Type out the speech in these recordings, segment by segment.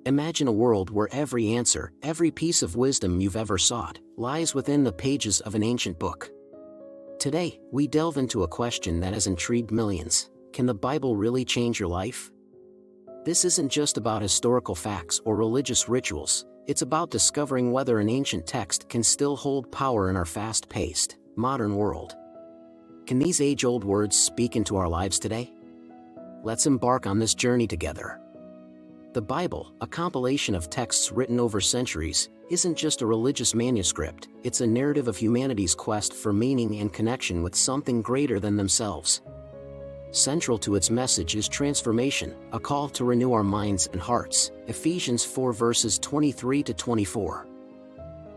Imagine a world where every answer, every piece of wisdom you've ever sought, lies within the pages of an ancient book. Today, we delve into a question that has intrigued millions. Can the Bible really change your life? This isn't just about historical facts or religious rituals, it's about discovering whether an ancient text can still hold power in our fast-paced, modern world. Can these age-old words speak into our lives today? Let's embark on this journey together. The Bible, a compilation of texts written over centuries, isn't just a religious manuscript, it's a narrative of humanity's quest for meaning and connection with something greater than themselves. Central to its message is transformation, a call to renew our minds and hearts, Ephesians 4 verses 23 to 24.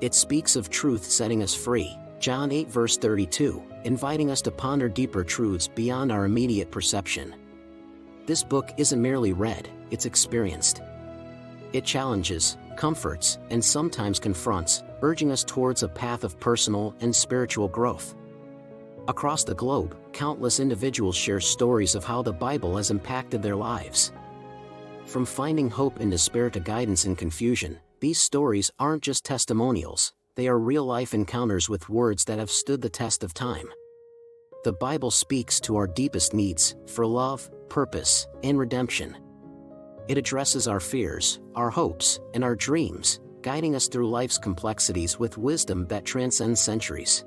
It speaks of truth setting us free, John 8 verse 32, inviting us to ponder deeper truths beyond our immediate perception. This book isn't merely read, it's experienced. It challenges, comforts, and sometimes confronts, urging us towards a path of personal and spiritual growth. Across the globe, countless individuals share stories of how the Bible has impacted their lives. From finding hope in despair to guidance in confusion, these stories aren't just testimonials, they are real-life encounters with words that have stood the test of time. The Bible speaks to our deepest needs, for love, purpose, and redemption. It addresses our fears, our hopes, and our dreams, guiding us through life's complexities with wisdom that transcends centuries.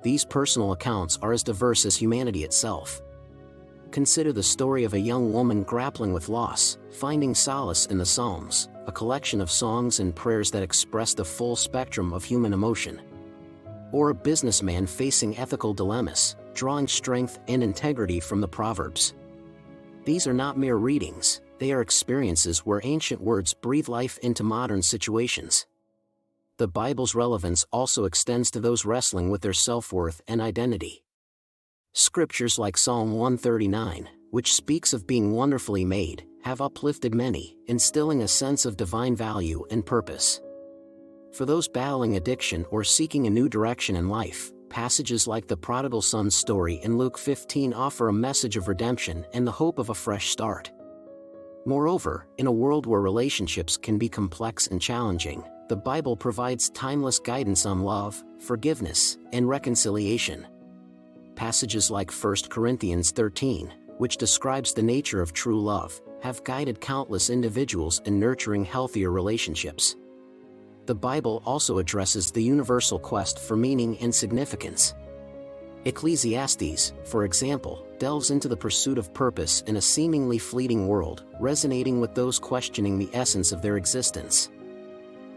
These personal accounts are as diverse as humanity itself. Consider the story of a young woman grappling with loss, finding solace in the Psalms, a collection of songs and prayers that express the full spectrum of human emotion. Or a businessman facing ethical dilemmas, drawing strength and integrity from the Proverbs. These are not mere readings, they are experiences where ancient words breathe life into modern situations. The Bible's relevance also extends to those wrestling with their self-worth and identity. Scriptures like Psalm 139, which speaks of being wonderfully made, have uplifted many, instilling a sense of divine value and purpose. For those battling addiction or seeking a new direction in life, passages like the prodigal son's story in Luke 15 offer a message of redemption and the hope of a fresh start. Moreover, in a world where relationships can be complex and challenging, the Bible provides timeless guidance on love, forgiveness, and reconciliation. Passages like 1 Corinthians 13, which describes the nature of true love, have guided countless individuals in nurturing healthier relationships. The Bible also addresses the universal quest for meaning and significance. Ecclesiastes, for example, delves into the pursuit of purpose in a seemingly fleeting world, resonating with those questioning the essence of their existence.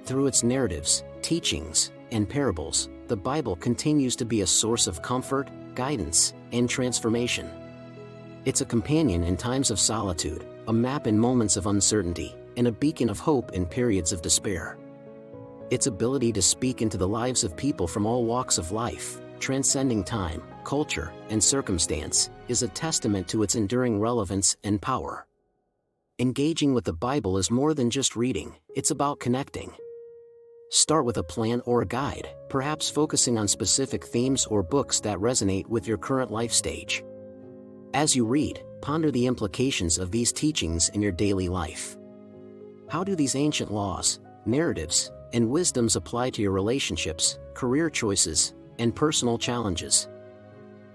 Through its narratives, teachings, and parables, the Bible continues to be a source of comfort, guidance, and transformation. It's a companion in times of solitude, a map in moments of uncertainty, and a beacon of hope in periods of despair. Its ability to speak into the lives of people from all walks of life, transcending time, culture, and circumstance, is a testament to its enduring relevance and power. Engaging with the Bible is more than just reading, it's about connecting. Start with a plan or a guide, perhaps focusing on specific themes or books that resonate with your current life stage. As you read, ponder the implications of these teachings in your daily life. How do these ancient laws, narratives, and wisdoms apply to your relationships, career choices, and personal challenges?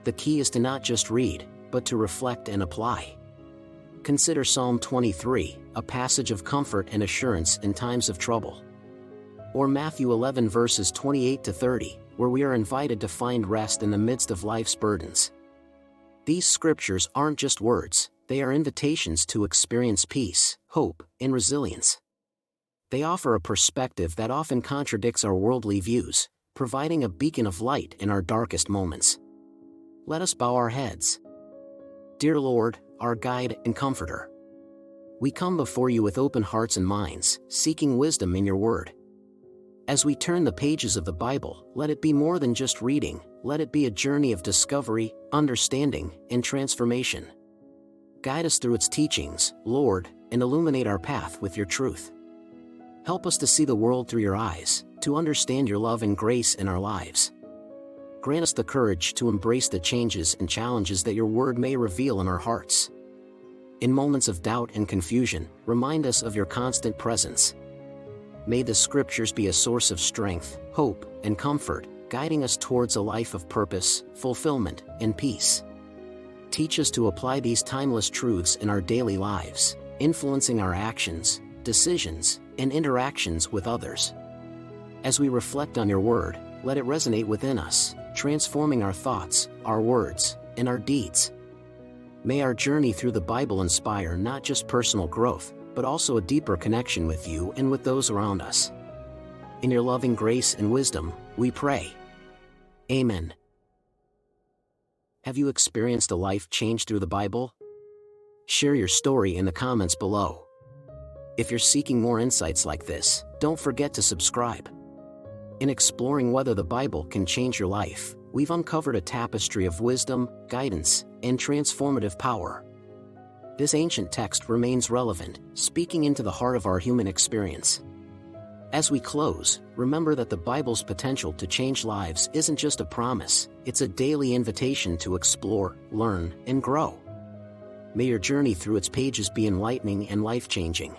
The key is to not just read, but to reflect and apply. Consider Psalm 23, a passage of comfort and assurance in times of trouble. Or Matthew 11 verses 28 to 30, where we are invited to find rest in the midst of life's burdens. These scriptures aren't just words, they are invitations to experience peace, hope, and resilience. They offer a perspective that often contradicts our worldly views, providing a beacon of light in our darkest moments. Let us bow our heads. Dear Lord, our guide and comforter, we come before you with open hearts and minds, seeking wisdom in your word. As we turn the pages of the Bible, let it be more than just reading, let it be a journey of discovery, understanding, and transformation. Guide us through its teachings, Lord, and illuminate our path with your truth. Help us to see the world through your eyes, to understand your love and grace in our lives. Grant us the courage to embrace the changes and challenges that your word may reveal in our hearts. In moments of doubt and confusion, remind us of your constant presence. May the Scriptures be a source of strength, hope, and comfort, guiding us towards a life of purpose, fulfillment, and peace. Teach us to apply these timeless truths in our daily lives, influencing our actions, decisions, and interactions with others. As we reflect on your word, let it resonate within us, transforming our thoughts, our words, and our deeds. May our journey through the Bible inspire not just personal growth, but also a deeper connection with you and with those around us. In your loving grace and wisdom, we pray. Amen. Have you experienced a life change through the Bible? Share your story in the comments below. If you're seeking more insights like this, don't forget to subscribe. In exploring whether the Bible can change your life, we've uncovered a tapestry of wisdom, guidance, and transformative power. This ancient text remains relevant, speaking into the heart of our human experience. As we close, remember that the Bible's potential to change lives isn't just a promise, it's a daily invitation to explore, learn, and grow. May your journey through its pages be enlightening and life-changing.